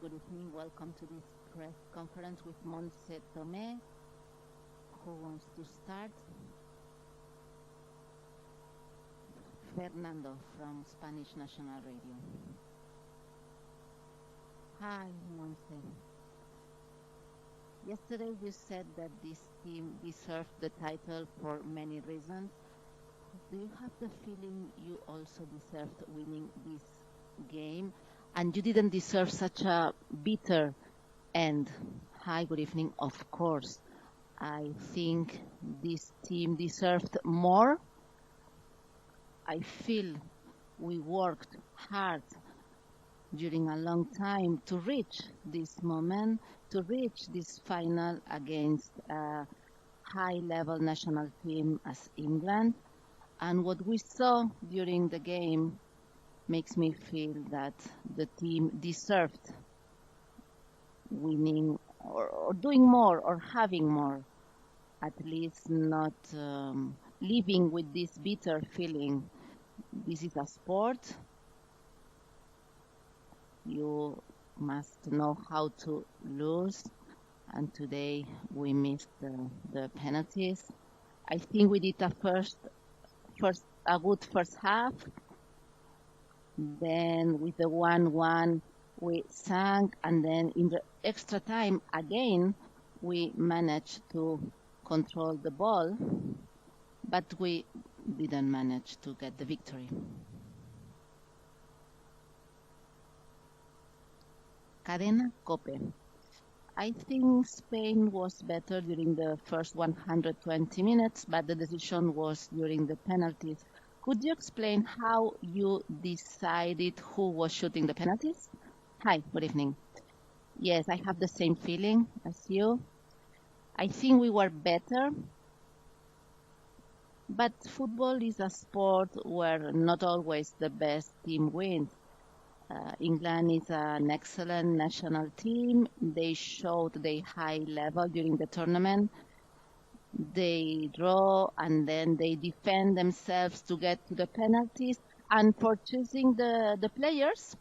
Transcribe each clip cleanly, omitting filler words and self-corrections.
Good evening. Welcome to this press conference with Montse Tomé. Who wants to start? Fernando from Spanish National Radio. Hi, Montse. Yesterday you said that this team deserved the title for many reasons. Do you have the feeling you also deserved winning this game? And you didn't deserve such a bitter end. Hi, good evening. Of course, I think this team deserved more. I feel we worked hard during a long time to reach this moment, to reach this final against a high-level national team as England. And what we saw during the game makes me feel that the team deserved winning or doing more or having more, at least not living with this bitter feeling. This is a sport. You must know how to lose, and today we missed the penalties. I think we did a good first half. Then with the 1-1 we sank, and then in the extra time again we managed to control the ball, but we didn't manage to get the victory. Cadena Cope. I think Spain was better during the first 120 minutes, but the decision was during the penalties. Could you explain how you decided who was shooting the penalties? Hi, good evening. Yes, I have the same feeling as you. I think we were better, but football is a sport where not always the best team wins. England is an excellent national team. They showed their high level during the tournament. They draw and then they defend themselves to get to the penalties. And for choosing the players,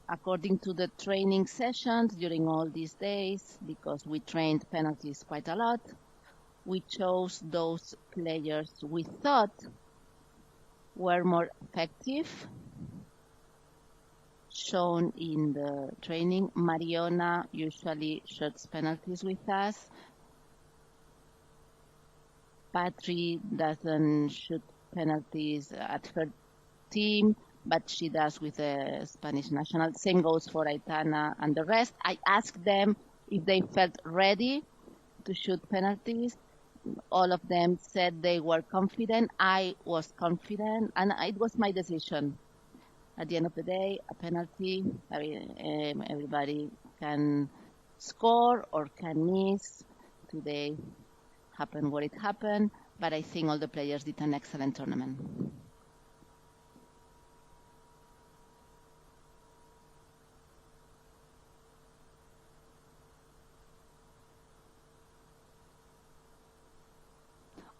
according to the training sessions during all these days, because we trained penalties quite a lot, we chose those players we thought were more effective, shown in the training. Mariona usually shoots penalties with us. Patri doesn't shoot penalties at her team, but she does with the Spanish national. Same goes for Aitana and the rest. I asked them if they felt ready to shoot penalties. All of them said they were confident. I was confident, and it was my decision. At the end of the day, a penalty, everybody can score or can miss. Today happened what it happened, but I think all the players did an excellent tournament.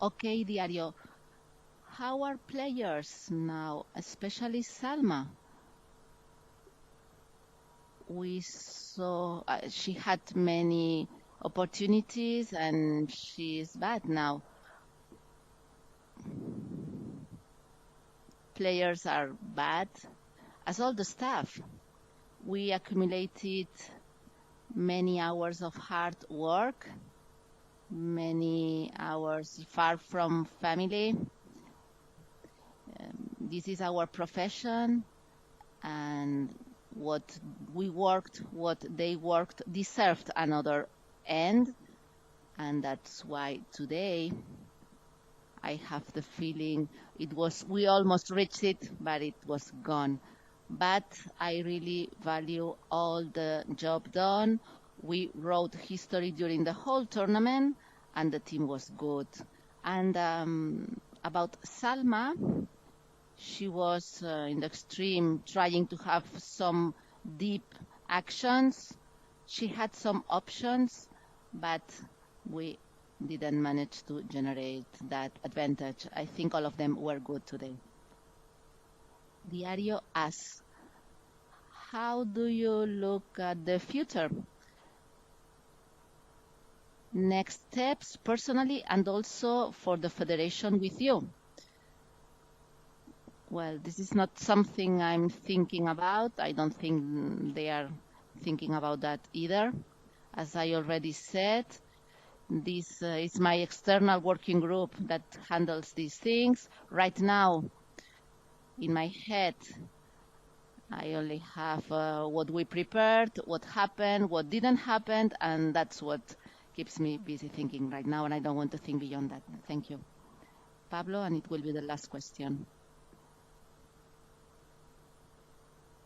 Okay, Diario. How are players now, especially Salma? We saw she had many opportunities and she is bad now. Players are bad, as all the staff. We accumulated many hours of hard work, many hours far from family. This is our profession, and what we worked, what they worked, deserved another end, and that's why today I have the feeling we almost reached it, but it was gone. But I really value all the job done. We wrote history during the whole tournament, and the team was good. And about Salma, she was in the extreme, trying to have some deep actions. She had some options, but we didn't manage to generate that advantage. I think all of them were good today. Diario asks, how do you look at the future? Next steps personally and also for the federation with you. Well, this is not something I'm thinking about. I don't think they are thinking about that either. As I already said, this is my external working group that handles these things. Right now, in my head, I only have what we prepared, what happened, what didn't happen, and that's what keeps me busy thinking right now, and I don't want to think beyond that. Thank you. Pablo, and it will be the last question.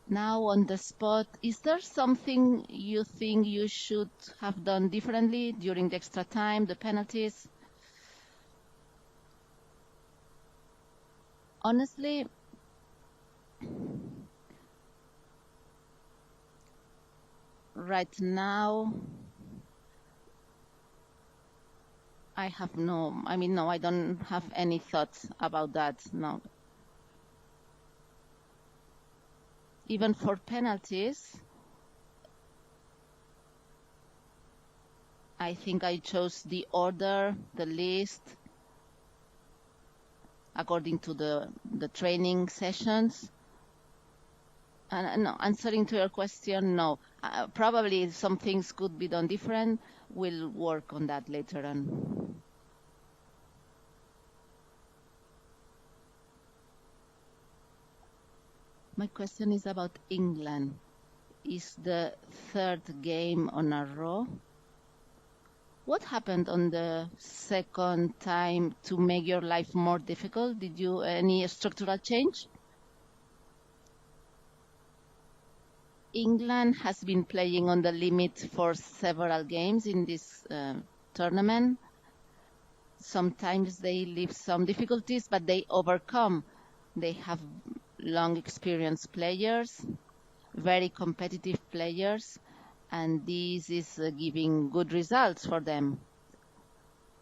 Now on the spot, is there something you think you should have done differently during the extra time, the penalties? Honestly, right now, I don't have any thoughts about that, no. Even for penalties, I think I chose the order, the list, according to the training sessions. And no, answering to your question, no. Probably some things could be done different. We'll work on that later on. My question is about England. Is the third game on a row? What happened on the second time to make your life more difficult? Did you any structural change? England has been playing on the limit for several games in this tournament. Sometimes they leave some difficulties, but they overcome. They have long experienced players, very competitive players, and this is giving good results for them.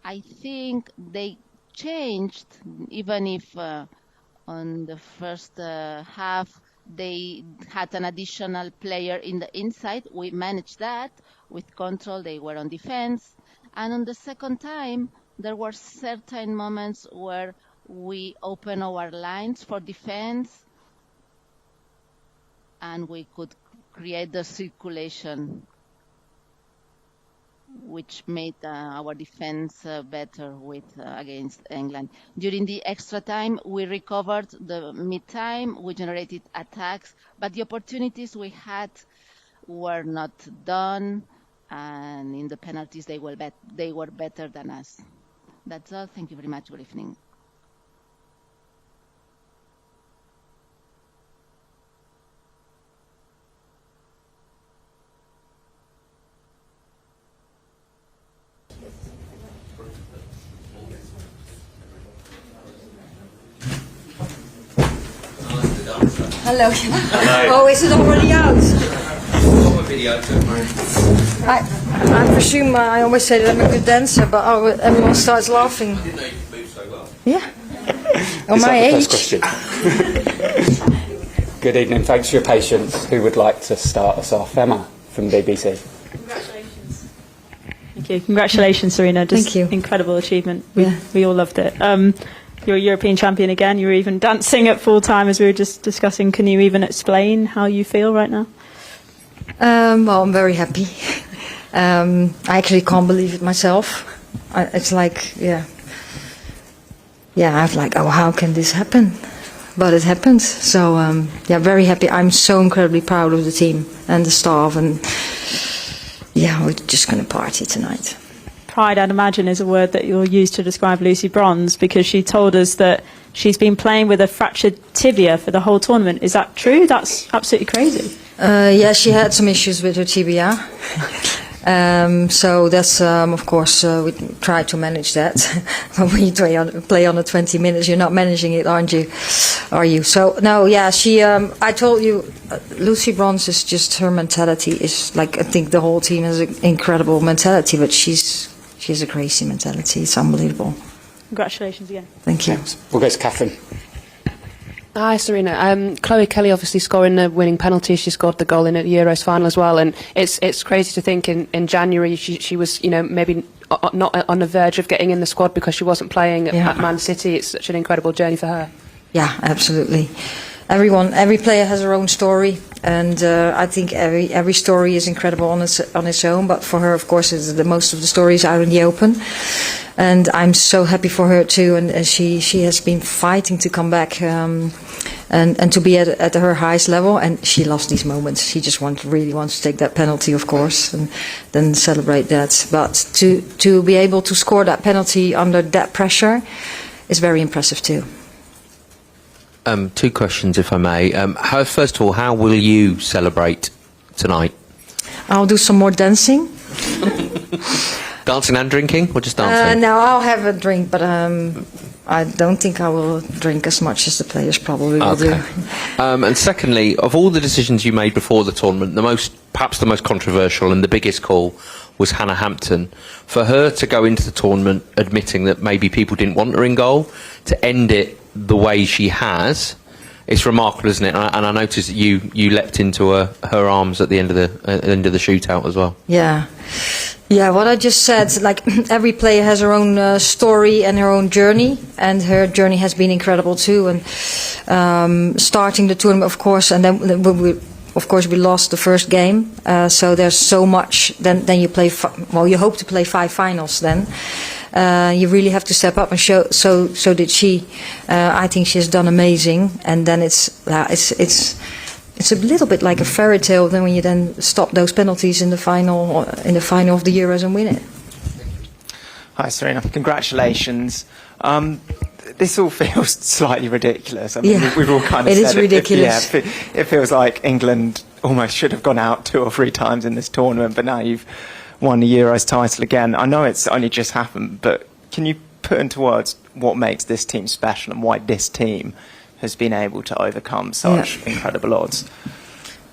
I think they changed, even if on the first half they had an additional player in the inside. We managed that with control. They were on defense. And on the second time, there were certain moments where we opened our lines for defense and we could create the circulation, which made our defense better against England. During the extra time, we recovered the mid-time, we generated attacks, but the opportunities we had were not done, and in the penalties they were better than us. That's all. Thank you very much. Good evening. Hello. Hello. Oh, is it already out? I presume I always say that I'm a good dancer, but everyone starts laughing. I didn't know you could move so well. Yeah. On my age. First question. Good evening. Thanks for your patience. Who would like to start us off? Emma from BBC. Congratulations. Thank you. Congratulations, Sarina. Just Thank you. Incredible achievement. We all loved it. You're a European champion again. You were even dancing at full time as we were just discussing. Can you even explain how you feel right now? Well, I'm very happy. I actually can't believe it myself. It's like, I'm like, oh, how can this happen? But it happened. So, very happy. I'm so incredibly proud of the team and the staff. And, we're just going to party tonight. Pride, I'd imagine, is a word that you'll use to describe Lucy Bronze, because she told us that she's been playing with a fractured tibia for the whole tournament. Is that true? That's absolutely crazy. She had some issues with her tibia. So that's, of course, we try to manage that. But when you play on the 20 minutes, you're not managing it, aren't you? Are you? So, no, I told you, Lucy Bronze is just, her mentality is like, I think the whole team has an incredible mentality, but she has a crazy mentality. It's unbelievable. Congratulations again. Thank you. We'll go to Catherine. Hi, Sarina. Chloe Kelly obviously scoring the winning penalty. She scored the goal in the Euros final as well. And it's crazy to think in January she was, maybe not on the verge of getting in the squad because she wasn't playing at Man City. It's such an incredible journey for her. Yeah, absolutely. Every player has her own story, and I think every story is incredible on its own. But for her, of course, the most of the stories are in the open, and I'm so happy for her too. And she has been fighting to come back and to be at her highest level. And she lost these moments. She just really wants to take that penalty, of course, and then celebrate that. But to be able to score that penalty under that pressure is very impressive too. Two questions, if I may. First of all, how will you celebrate tonight? I'll do some more dancing. Dancing and drinking, or just dancing? No, I'll have a drink, but I don't think I will drink as much as the players probably will do. And secondly, of all the decisions you made before the tournament, perhaps the most controversial and the biggest call was Hannah Hampton. For her to go into the tournament admitting that maybe people didn't want her in goal, to end it the way she has, it's remarkable, isn't it? And I noticed that you leapt into her arms at the end of the shootout as well. Yeah, what I just said, like every player has her own story and her own journey, and her journey has been incredible too. And starting the tournament, of course, and then we lost the first game, so there's so much. Then you play. You hope to play 5 finals then. You really have to step up and show. So did she. I think she has done amazing. And then it's a little bit like a fairy tale. Then when you then stop those penalties in the final of the Euros and win it. Hi, Sarina. Congratulations. This all feels slightly ridiculous. I mean, we've all kind of said it is ridiculous. It feels like England almost should have gone out 2 or 3 times in this tournament, but now you've won the Euros title again. I know it's only just happened, but can you put into words what makes this team special and why this team has been able to overcome such incredible odds?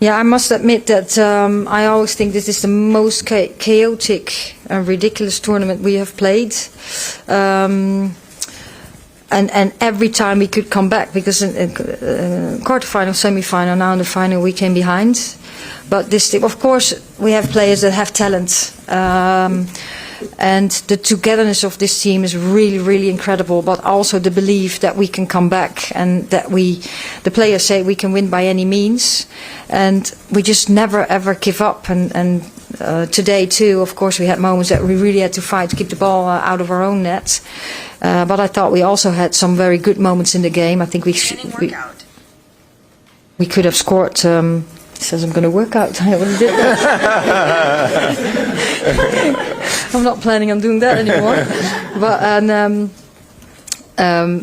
Yeah, I must admit that I always think this is the most chaotic and ridiculous tournament we have played. And every time we could come back, because in quarterfinal, semi-final, now in the final we came behind. But this, of course, we have players that have talent, and the togetherness of this team is really, really incredible. But also the belief that we can come back, and that the players say we can win by any means, and we just never ever give up. And today too, of course, we had moments that we really had to fight to keep the ball out of our own net. But I thought we also had some very good moments in the game. I think we could have scored. He says I'm going to work out. I already did that. I'm not planning on doing that anymore. But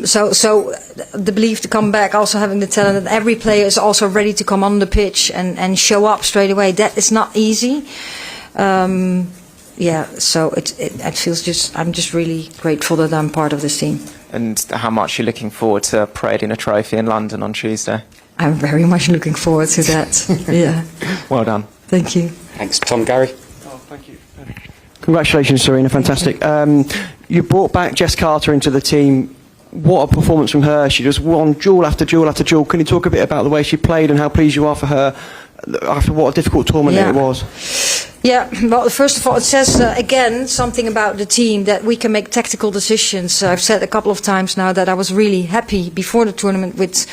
so the belief to come back, also having the talent, that every player is also ready to come on the pitch and show up straight away. That is not easy. So it feels I'm just really grateful that I'm part of this team. And how much you're looking forward to parading a trophy in London on Tuesday? I'm very much looking forward to that. Yeah. Well done. Thank you. Thanks, Tom. Gary? Oh, thank you. Congratulations, Sarina. Fantastic. You brought back Jess Carter into the team. What a performance from her. She just won duel after duel after duel. Can you talk a bit about the way she played and how pleased you are for her after what a difficult tournament it was? Yeah, well, first of all, it says, again, something about the team, that we can make tactical decisions. I've said a couple of times now that I was really happy before the tournament with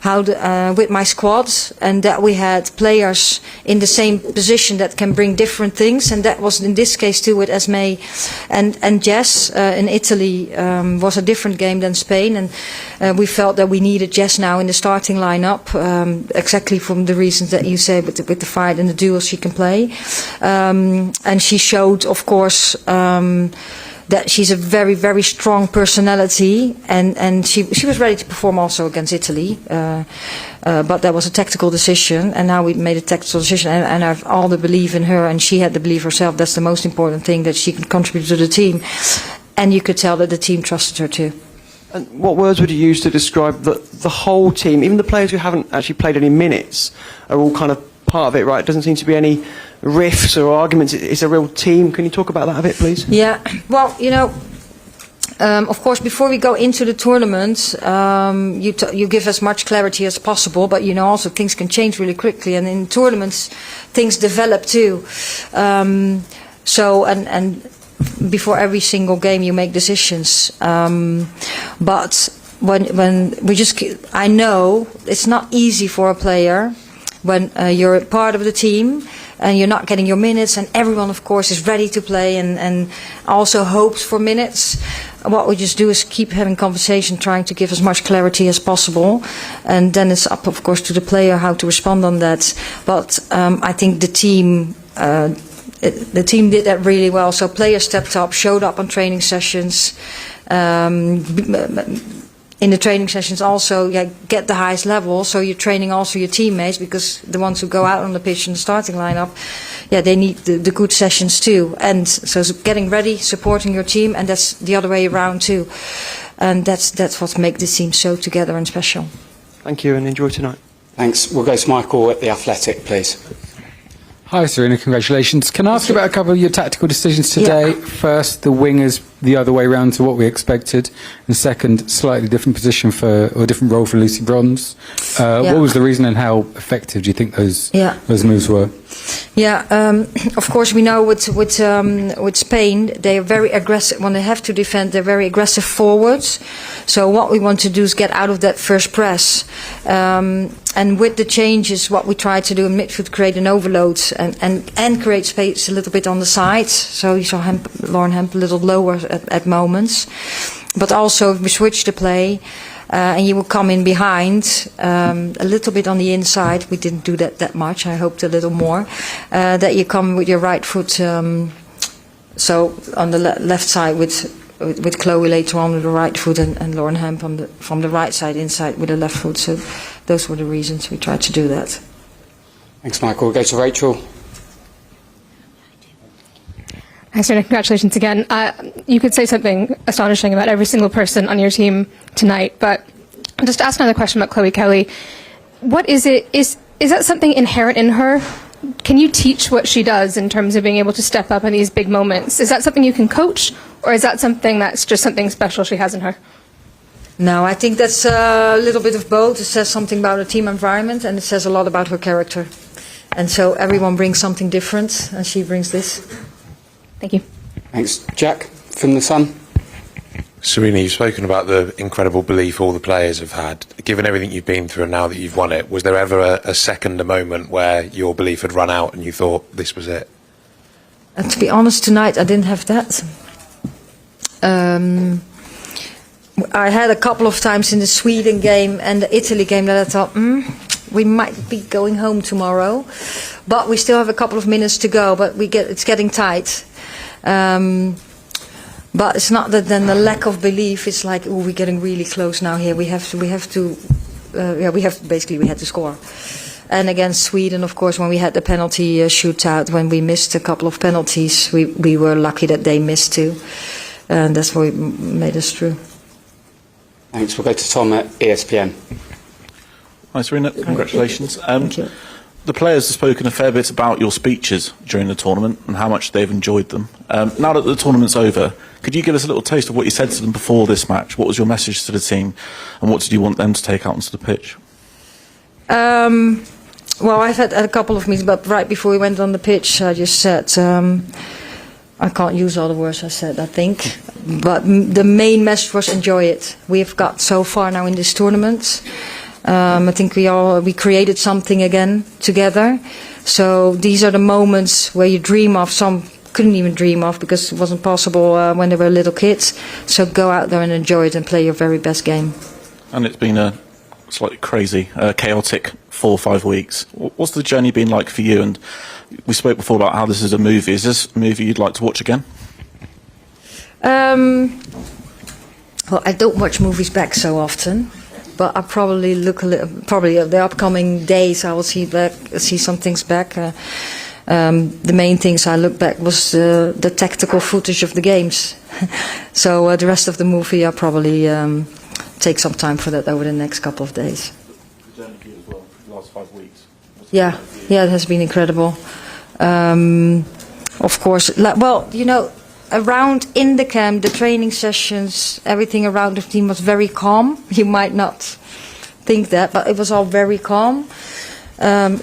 with my squad, and that we had players in the same position that can bring different things, and that was in this case too with Esme and Jess. In Italy was a different game than Spain, and we felt that we needed Jess now in the starting lineup, exactly from the reasons that you say, with the fight and the duels she can play. And she showed, of course, that she's a very, very strong personality, and she was ready to perform also against Italy, but that was a tactical decision, and now we made a tactical decision, and I have all the belief in her, and she had the belief herself. That's the most important thing, that she can contribute to the team, and you could tell that the team trusted her too. And what words would you use to describe the whole team, even the players who haven't actually played any minutes, are all kind of part of it, right? It doesn't seem to be any rifts or arguments. It's a real team. Can you talk about that a bit, please? Yeah, well, you know, Of course, before we go into the tournament, you give as much clarity as possible, but you know also things can change really quickly, and in tournaments things develop too. And before every single game you make decisions. But when I know it's not easy for a player when you're part of the team and you're not getting your minutes, and everyone, of course, is ready to play and also hopes for minutes. What we just do is keep having conversation, trying to give as much clarity as possible, and then it's up, of course, to the player how to respond on that. But I think the team did that really well. So players stepped up, showed up on training sessions. In the training sessions also get the highest level, so you're training also your teammates, because the ones who go out on the pitch in the starting lineup, they need the good sessions too. And so getting ready, supporting your team, and that's the other way around too. And that's what makes this team so together and special. Thank you, and enjoy tonight. Thanks. We'll go to Michael at The Athletic, please. Hi, Sarina. Congratulations. Can I ask you about a couple of your tactical decisions today? Yeah. First, the wingers the other way round to what we expected, and second, slightly different position or different role for Lucy Bronze. What was the reason, and how effective do you think those moves were? Of course we know with Spain, they are very aggressive. When they have to defend, they're very aggressive forwards. So what we want to do is get out of that first press. And with the changes, what we try to do in midfield, create an overload and create space a little bit on the sides. So you saw Lauren Hemp a little lower at moments. But also we switch the play. And you will come in behind a little bit on the inside. We didn't do that much. I hoped a little more. That you come with your right foot. So on the left side with Chloe later on with the right foot, and Lauren Hemp from the right side inside with the left foot. So those were the reasons we tried to do that. Thanks, Michael. We'll go to Rachel. Thanks, Sarina. Congratulations again. You could say something astonishing about every single person on your team tonight, but just to ask another question about Chloe Kelly. What is it? Is that something inherent in her? Can you teach what she does in terms of being able to step up in these big moments? Is that something you can coach, or is that something that's just something special she has in her? No, I think that's a little bit of both. It says something about a team environment, and it says a lot about her character. And so everyone brings something different, and she brings this. Thank you. Thanks. Jack from The Sun. Sarina, you've spoken about the incredible belief all the players have had. Given everything you've been through and now that you've won it, was there ever a moment where your belief had run out and you thought this was it? To be honest, tonight I didn't have that. I had a couple of times in the Sweden game and the Italy game that I thought, we might be going home tomorrow. But we still have a couple of minutes to go, but it's getting tight. But it's not that then the lack of belief. It's like, we're getting really close now here. We had to score. And against Sweden, of course, when we had the penalty shootout, when we missed a couple of penalties, we were lucky that they missed too. And that's what made us through. Thanks. We'll go to Tom at ESPN. Hi, Sarina. Congratulations. Thank you. The players have spoken a fair bit about your speeches during the tournament and how much they've enjoyed them. Now that the tournament's over, could you give us a little taste of what you said to them before this match? What was your message to the team, and what did you want them to take out onto the pitch? Well, I've had a couple of meetings, but right before we went on the pitch, I just said, I can't use all the words I said, I think. But the main message was enjoy it. We've got so far now in this tournament. I think we created something again together. So these are the moments where you dream of. Some couldn't even dream of because it wasn't possible when they were little kids. So go out there and enjoy it and play your very best game. And it's been a slightly crazy, chaotic 4 or 5 weeks. What's the journey been like for you? And we spoke before about how this is a movie. Is this a movie you'd like to watch again? Well, I don't watch movies back so often. But I probably probably the upcoming days I will see some things back. The main things I looked back was the tactical footage of the games. So the rest of the movie I'll probably take some time for that over the next couple of days. The journey for you as well, the last 5 weeks. Yeah, it has been incredible. Of course, around in the camp, the training sessions, everything around the team was very calm. You might not think that, but it was all very calm.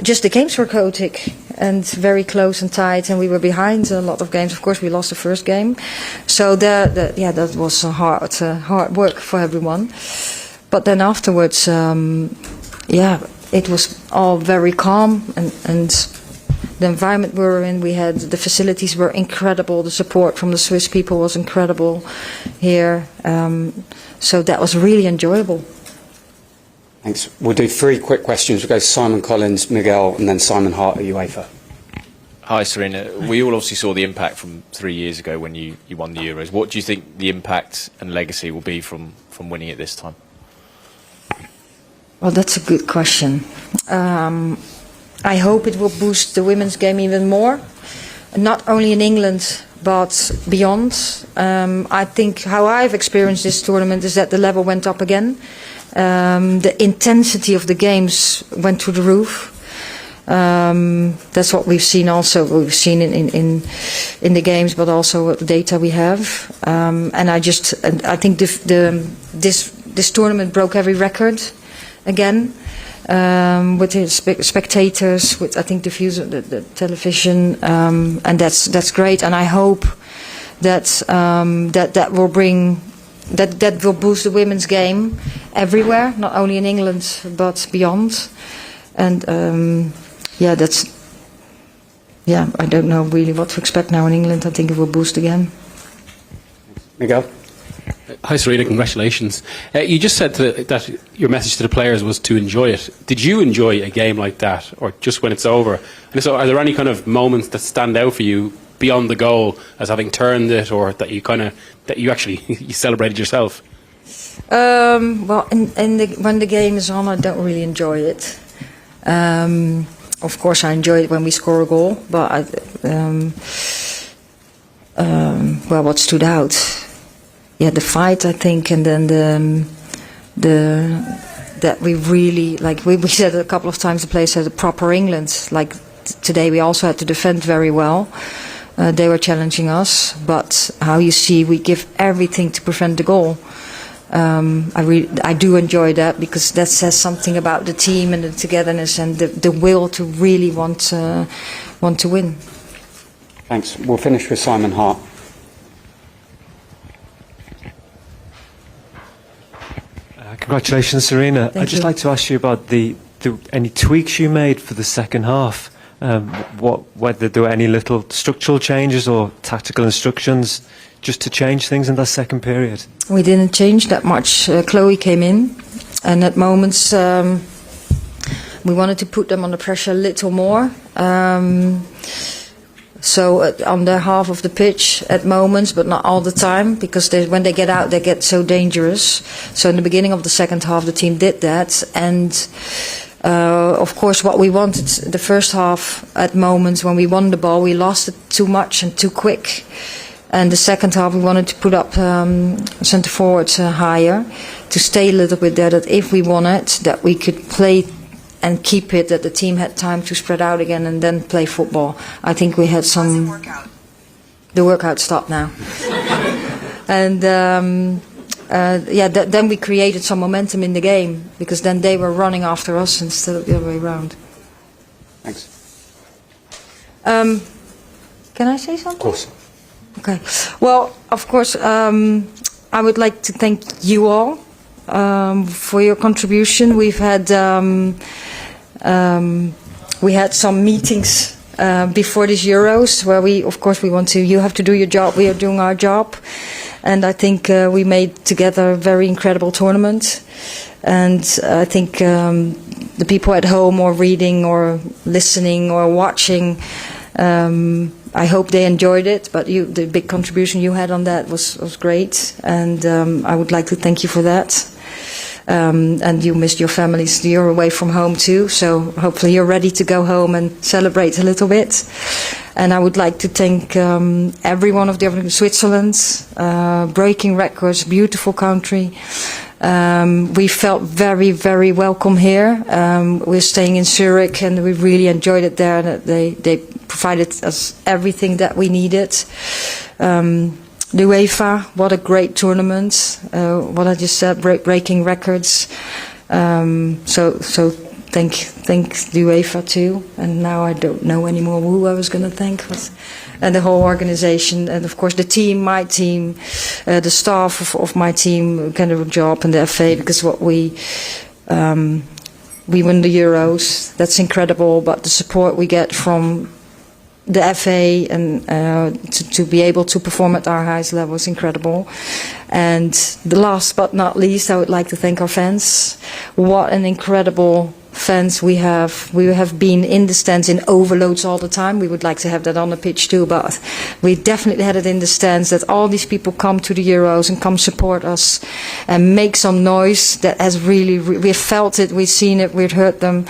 Just the games were chaotic and very close and tight, and we were behind a lot of games. Of course, we lost the first game, so that was hard work for everyone. But then afterwards, it was all very calm, and the environment we were in, the facilities were incredible. The support from the Swiss people was incredible here, so that was really enjoyable. Thanks. We'll do 3 quick questions. We'll go Simon Collins, Miguel, and then Simon Hart at UEFA. Hi, Sarina. We all obviously saw the impact from 3 years ago when you won the Euros. What do you think the impact and legacy will be from winning it this time? Well, that's a good question. I hope it will boost the women's game even more, not only in England but beyond. I think how I've experienced this tournament is that the level went up again. The intensity of the games went through the roof. That's what we've seen also. We've seen in the games, but also the data we have. And I think this tournament broke every record again. With the spectators, with I think the views of the television, and that's great. And I hope that that will bring. That will boost the women's game everywhere, not only in England but beyond. And I don't know really what to expect now in England. I think it will boost again. Miguel? Hi, Sarina. Congratulations. You just said that your message to the players was to enjoy it. Did you enjoy a game like that, or just when it's over? And so, are there any kind of moments that stand out for you beyond the goal as having turned it, or that you actually you celebrated yourself? Well, when the game is on, I don't really enjoy it. Of course, I enjoy it when we score a goal, but what stood out? Yeah, the fight, I think, and then that we really, like we said a couple of times, the players said, a proper England. Like today, we also had to defend very well. They were challenging us, but how you see, we give everything to prevent the goal. I do enjoy that, because that says something about the team and the togetherness and the will to really want to win. Thanks. We'll finish with Simon Hart. Congratulations, Sarina. I'd just like to ask you about any tweaks you made for the second half. Whether there were any little structural changes or tactical instructions just to change things in that second period? We didn't change that much. Chloe came in, and at moments we wanted to put them under pressure a little more. So on their half of the pitch at moments, but not all the time, because when they get out, they get so dangerous. So in the beginning of the second half, the team did that, and of course, what we wanted the first half, at moments when we won the ball, we lost it too much and too quick. And the second half, we wanted to put up centre forwards higher, to stay a little bit there, that if we won it, that we could play and keep it, that the team had time to spread out again and then play football. I think we had some... The workout stopped now. And then we created some momentum in the game, because then they were running after us instead of the other way around. Thanks. Can I say something? Of course. Okay. Well, of course, I would like to thank you all for your contribution. We had some meetings before these Euros where you have to do your job, we are doing our job. And I think we made together a very incredible tournament. And I think the people at home or reading or listening or watching, I hope they enjoyed it. But the big contribution you had on that was great. And I would like to thank you for that. And you missed your families. You're away from home too, so hopefully you're ready to go home and celebrate a little bit. And I would like to thank every one of the Switzerland, breaking records, beautiful country. We felt very, very welcome here. We're staying in Zurich, and we really enjoyed it there. They provided us everything that we needed. The UEFA, what a great tournament. What I just said, breaking records. So thank the UEFA too. And now I don't know anymore who I was going to thank. And the whole organization, and of course the team, my team, the staff of my team, kind of a job, and the FA, because what we win the Euros. That's incredible. But the support we get from the FA and to be able to perform at our highest level is incredible. And the last but not least, I would like to thank our fans. What an incredible fans we have. We have been in the stands in overloads all the time. We would like to have that on the pitch too, but we definitely had it in the stands, that all these people come to the Euros and come support us and make some noise. That has really, we've felt it, we've seen it, we've heard them,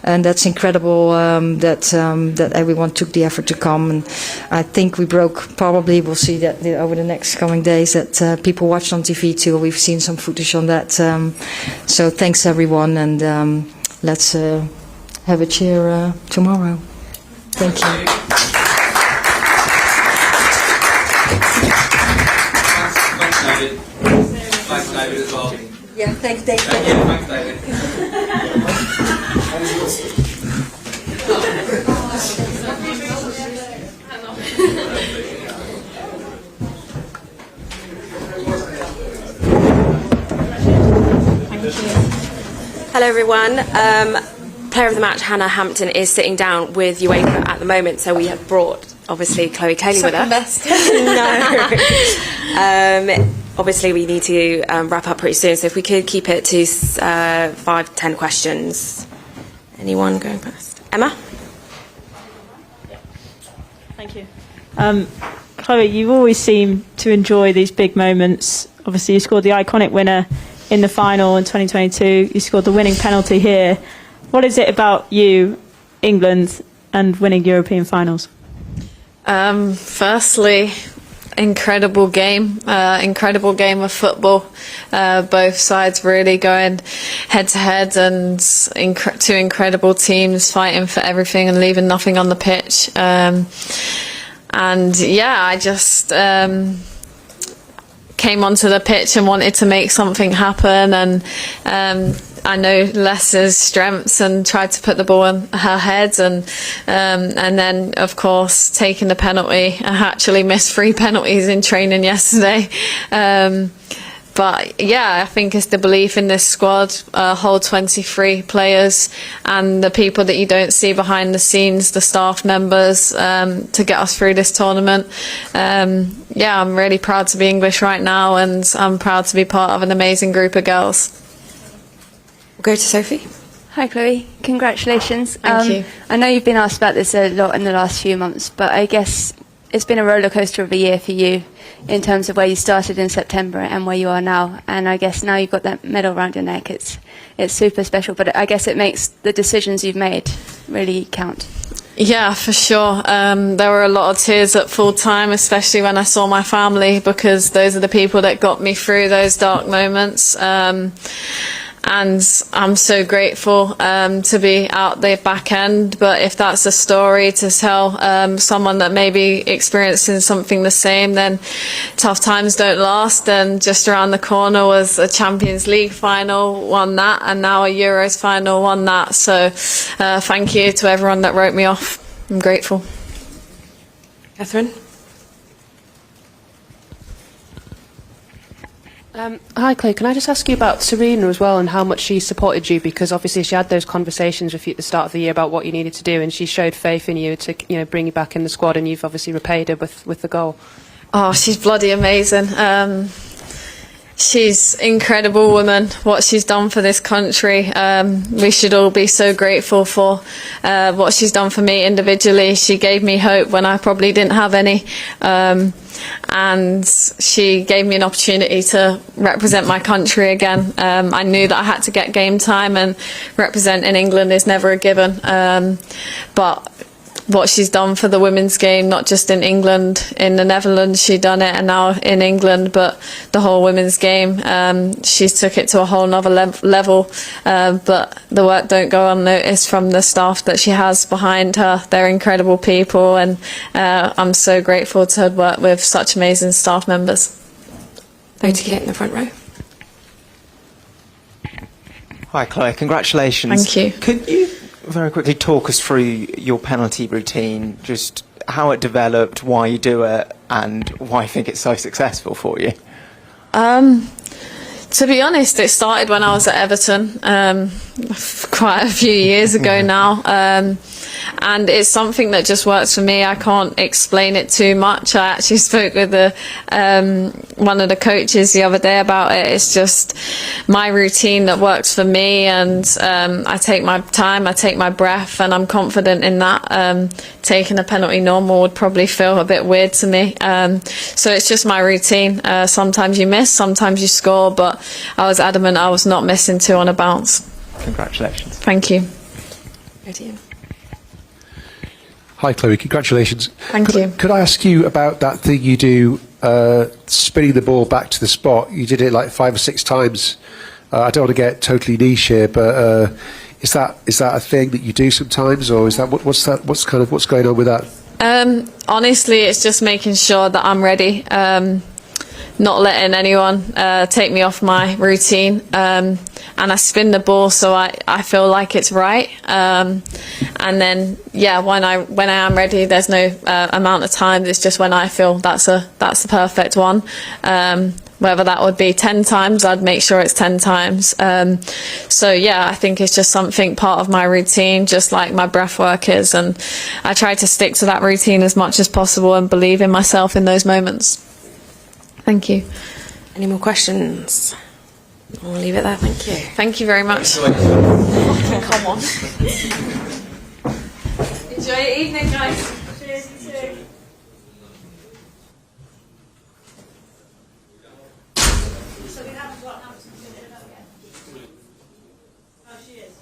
and that's incredible that everyone took the effort to come. And I think we broke, probably we'll see that over the next coming days, that people watched on TV too. We've seen some footage on that. So thanks everyone, and let's have a cheer tomorrow. Thank you. Thanks, David, as well. Yeah, thanks, David. Thanks, David. Hello everyone. Player of the match Hannah Hampton is sitting down with UEFA at the moment, so we have brought obviously Chloe Kelly with us. No. Obviously we need to wrap up pretty soon, so if we could keep it to 5-10 questions. Anyone going first? Emma? Thank you. Chloe, you always seem to enjoy these big moments. Obviously you scored the iconic winner in the final in 2022. You scored the winning penalty here. What is it about you, England, and winning European finals? Firstly, incredible game of football. Both sides really going head to head, and two incredible teams fighting for everything and leaving nothing on the pitch. And yeah, I just came onto the pitch and wanted to make something happen, and I know Lester's strengths and tried to put the ball in her head, and then of course taking the penalty. I actually missed 3 penalties in training yesterday. But yeah, I think it's the belief in this squad, whole 23 players, and the people that you don't see behind the scenes, the staff members, to get us through this tournament. Yeah, I'm really proud to be English right now, and I'm proud to be part of an amazing group of girls. We'll go to Sophie. Hi Chloe, congratulations. Thank you. I know you've been asked about this a lot in the last few months, but I guess it's been a roller coaster of a year for you in terms of where you started in September and where you are now. And I guess now you've got that medal around your neck, it's super special, but I guess it makes the decisions you've made really count. Yeah, for sure. There were a lot of tears at full time, especially when I saw my family, because those are the people that got me through those dark moments. And I'm so grateful to be out the back end. But if that's a story to tell someone that may be experiencing something the same, then tough times don't last. And just around the corner was a Champions League final, won that, and now a Euros final, won that. So thank you to everyone that wrote me off. I'm grateful. Catherine? Hi Chloe, can I just ask you about Sarina as well, and how much she supported you, because obviously she had those conversations with you at the start of the year about what you needed to do, and she showed faith in you to bring you back in the squad, and you've obviously repaid her with the goal. Oh, she's bloody amazing. She's an incredible woman, what she's done for this country. We should all be so grateful for what she's done for me individually. She gave me hope when I probably didn't have any. And she gave me an opportunity to represent my country again. I knew that I had to get game time, and representing England is never a given. But what she's done for the women's game, not just in England, in the Netherlands she done it, and now in England, but the whole women's game. She's took it to a whole nother level, but the work don't go unnoticed from the staff that she has behind her. They're incredible people, and I'm so grateful to have worked with such amazing staff members. Going to get in the front row. Hi, Chloe. Congratulations. Thank you. Could you very quickly talk us through your penalty routine, just how it developed, why you do it, and why you think it's so successful for you? To be honest, it started when I was at Everton, quite a few years ago now. And it's something that just works for me. I can't explain it too much. I actually spoke with one of the coaches the other day about it. It's just my routine that works for me, and I take my time, I take my breath, and I'm confident in that. Taking a penalty normal would probably feel a bit weird to me. So it's just my routine. Sometimes you miss, sometimes you score, but I was adamant I was not missing 2 on a bounce. Congratulations. Thank you. Go to you. Hi, Chloe. Congratulations. Thank you. Could I ask you about that thing you do, spinning the ball back to the spot? You did it like 5 or 6 times. I don't want to get totally niche here, but is that a thing that you do sometimes, or is that what's going on with that? Honestly, it's just making sure that I'm ready. Not letting anyone take me off my routine, and I spin the ball so I feel like it's right, and then when I am ready, there's no amount of time. It's just when I feel that's the perfect one. Whether that would be 10 times, I'd make sure it's 10 times. So I think it's just something part of my routine, just like my breath work is, and I try to stick to that routine as much as possible and believe in myself in those moments. Thank you. Any more questions? I'll leave it there. Thank you. Thank you very much. Come on. Enjoy your evening, guys. Cheers, you too. So we haven't got Hampton to do it again. Oh, she is.